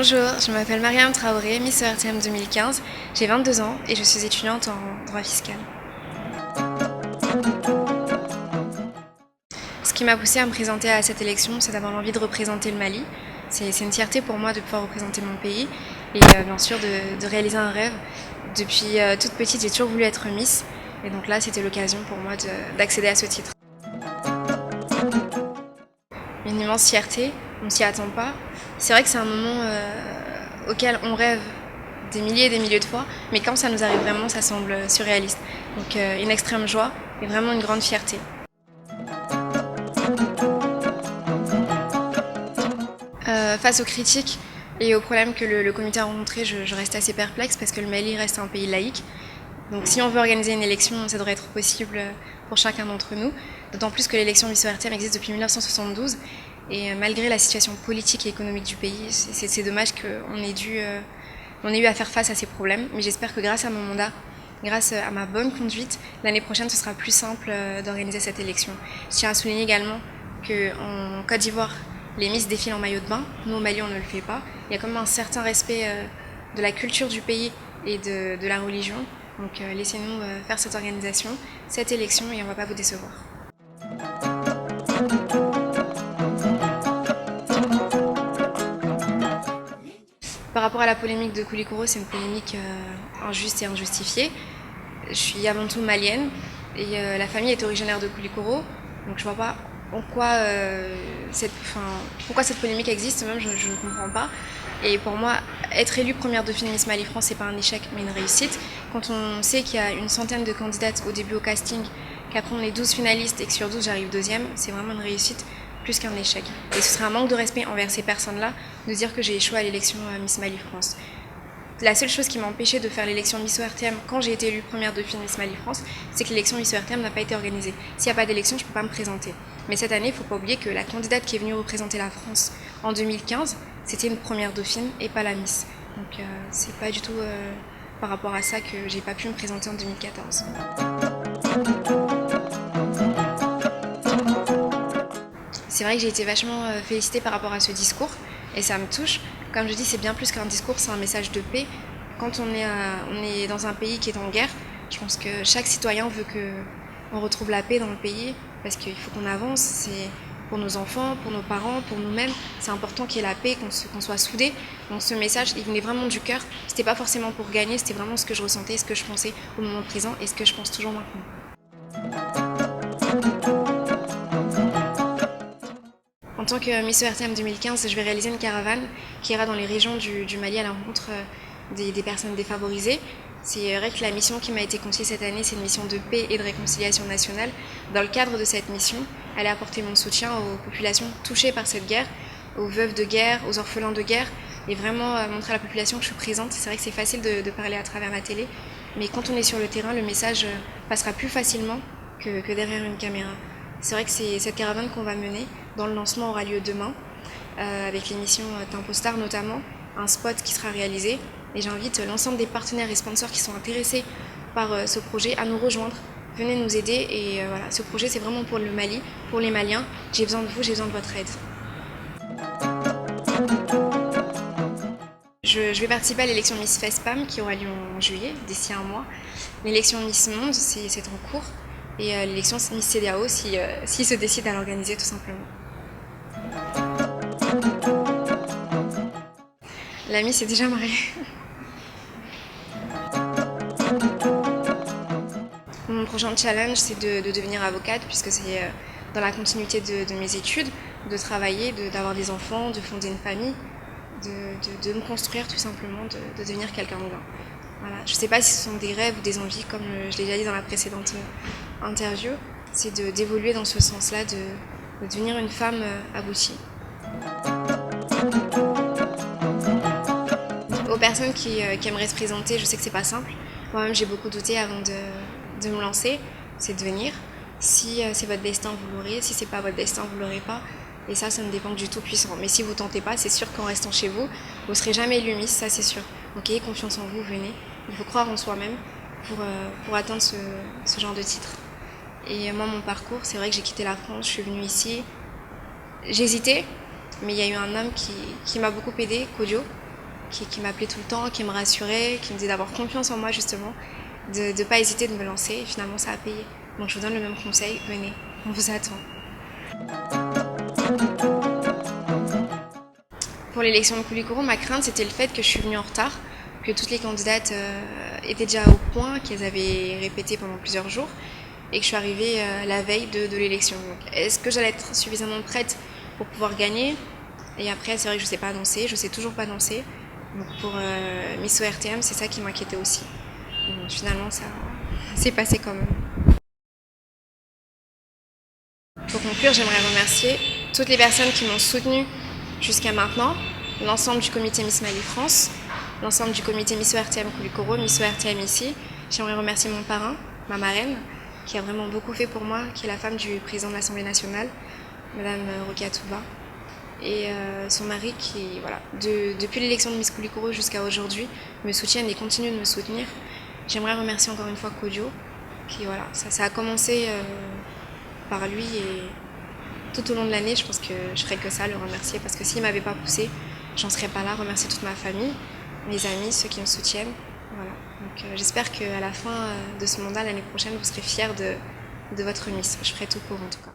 Bonjour, je m'appelle Mariam Traoré, Miss ERTM 2015, j'ai 22 ans et je suis étudiante en droit fiscal. Ce qui m'a poussée à me présenter à cette élection, c'est d'avoir l'envie de représenter le Mali. C'est une fierté pour moi de pouvoir représenter mon pays et bien sûr de réaliser un rêve. Depuis toute petite, j'ai toujours voulu être Miss et donc là, c'était l'occasion pour moi d'accéder à ce titre. Une immense fierté, on ne s'y attend pas. C'est vrai que c'est un moment auquel on rêve des milliers et des milliers de fois, mais quand ça nous arrive vraiment, ça semble surréaliste. Donc une extrême joie et vraiment une grande fierté. Face aux critiques et aux problèmes que le comité a rencontrés, je reste assez perplexe parce que le Mali reste un pays laïque. Donc si on veut organiser une élection, ça devrait être possible pour chacun d'entre nous. D'autant plus que l'élection Miss ERTM existe depuis 1972. Et malgré la situation politique et économique du pays, c'est dommage qu'on ait eu à faire face à ces problèmes. Mais j'espère que grâce à mon mandat, grâce à ma bonne conduite, l'année prochaine, ce sera plus simple d'organiser cette élection. Je tiens à souligner également qu'en Côte d'Ivoire, les Miss défilent en maillot de bain. Nous, au Mali, on ne le fait pas. Il y a quand même un certain respect de la culture du pays et de la religion. Donc laissez-nous faire cette organisation, cette élection, et on ne va pas vous décevoir. Par rapport à la polémique de Koulikoro, c'est une polémique injuste et injustifiée. Je suis avant tout malienne et la famille est originaire de Koulikoro, donc je vois pas pourquoi cette polémique existe, même je ne comprends pas. Et pour moi, être élue première dauphine Miss Mali France, c'est pas un échec mais une réussite. Quand on sait qu'il y a une centaine de candidates au début au casting, qu'après on est 12 finalistes et que sur 12 j'arrive deuxième, c'est vraiment une réussite plus qu'un échec. Et ce serait un manque de respect envers ces personnes-là de dire que j'ai échoué à l'élection Miss Mali France. La seule chose qui m'a empêchée de faire l'élection Miss ERTM quand j'ai été élue première dauphine Miss Mali France, c'est que l'élection Miss ERTM n'a pas été organisée. S'il n'y a pas d'élection, je ne peux pas me présenter. Mais cette année, il ne faut pas oublier que la candidate qui est venue représenter la France en 2015, c'était une première dauphine et pas la Miss. Donc c'est pas du tout par rapport à ça que j'ai pas pu me présenter en 2014. C'est vrai que j'ai été vachement félicitée par rapport à ce discours et ça me touche. Comme je dis, c'est bien plus qu'un discours, c'est un message de paix. Quand on est dans un pays qui est en guerre, je pense que chaque citoyen veut qu'on retrouve la paix dans le pays parce qu'il faut qu'on avance. C'est pour nos enfants, pour nos parents, pour nous-mêmes. C'est important qu'il y ait la paix, qu'on soit soudés. Donc ce message, il venait vraiment du cœur. C'était pas forcément pour gagner, c'était vraiment ce que je ressentais, ce que je pensais au moment présent et ce que je pense toujours maintenant. En tant que Miss ERTM 2015, je vais réaliser une caravane qui ira dans les régions du Mali à la rencontre des personnes défavorisées. C'est vrai que la mission qui m'a été confiée cette année, c'est une mission de paix et de réconciliation nationale. Dans le cadre de cette mission, aller apporter mon soutien aux populations touchées par cette guerre, aux veuves de guerre, aux orphelins de guerre, et vraiment montrer à la population que je suis présente. C'est vrai que c'est facile de parler à travers la télé, mais quand on est sur le terrain, le message passera plus facilement que derrière une caméra. C'est vrai que c'est cette caravane qu'on va mener, dont le lancement aura lieu demain, avec l'émission Tempo Star notamment, un spot qui sera réalisé. Et j'invite l'ensemble des partenaires et sponsors qui sont intéressés par ce projet à nous rejoindre. Venez nous aider et voilà, ce projet c'est vraiment pour le Mali, pour les Maliens. J'ai besoin de vous, j'ai besoin de votre aide. Je vais participer à l'élection Miss FESPAM qui aura lieu en juillet, d'ici un mois. L'élection Miss Monde, c'est en cours. Et l'élection Miss CEDEAO s'il se décide à l'organiser tout simplement. La Miss est déjà mariée. Mon prochain challenge, c'est de devenir avocate, puisque c'est dans la continuité de mes études, de travailler, d'avoir des enfants, de fonder une famille, de me construire tout simplement, de devenir quelqu'un de bien. Voilà. Je ne sais pas si ce sont des rêves ou des envies, comme je l'ai déjà dit dans la précédente interview, c'est d'évoluer dans ce sens-là, de devenir une femme aboutie. Aux personnes qui aimeraient se présenter, je sais que c'est pas simple. Moi-même, j'ai beaucoup douté avant de me lancer. C'est de venir. Si c'est votre destin, vous l'aurez. Si c'est pas votre destin, vous l'aurez pas. Et ça ne dépend du Tout-Puissant. Mais si vous tentez pas, c'est sûr qu'en restant chez vous, vous serez jamais élu Miss, ça c'est sûr. Donc ayez confiance en vous, venez. Il faut croire en soi-même pour atteindre ce genre de titre. Et moi, mon parcours, c'est vrai que j'ai quitté la France, je suis venue ici. J'hésitais, mais il y a eu un homme qui m'a beaucoup aidée, Kodio, qui m'appelait tout le temps, qui me rassurait, qui me disait d'avoir confiance en moi justement, de ne pas hésiter de me lancer, et finalement ça a payé. Donc je vous donne le même conseil, venez, on vous attend. Pour l'élection de Koulikoro, ma crainte c'était le fait que je suis venue en retard, que toutes les candidates étaient déjà au point, qu'elles avaient répété pendant plusieurs jours, et que je suis arrivée la veille de l'élection. Est-ce que j'allais être suffisamment prête pour pouvoir gagner? Et après, c'est vrai que je ne sais pas danser, je ne sais toujours pas danser. Donc pour Miss ORTM, c'est ça qui m'inquiétait aussi. Donc finalement, ça s'est passé quand même. Pour conclure, j'aimerais remercier toutes les personnes qui m'ont soutenue jusqu'à maintenant, l'ensemble du comité Miss Mali France, l'ensemble du comité Miss ORTM Koulikoro, Miss ORTM ici. J'aimerais remercier mon parrain, ma marraine, qui a vraiment beaucoup fait pour moi, qui est la femme du président de l'Assemblée nationale, Madame Rokia Touba, et son mari qui, voilà, depuis l'élection de Miss Koulikoro jusqu'à aujourd'hui, me soutiennent et continuent de me soutenir. J'aimerais remercier encore une fois Kodio, qui, voilà, ça a commencé par lui et tout au long de l'année, je pense que je ferais que ça, le remercier, parce que s'il ne m'avait pas poussé, j'en serais pas là. Remercier toute ma famille, mes amis, ceux qui me soutiennent. Voilà. Donc j'espère qu'à la fin de ce mandat, l'année prochaine, vous serez fiers de votre Miss. Je ferai tout pour en tout cas.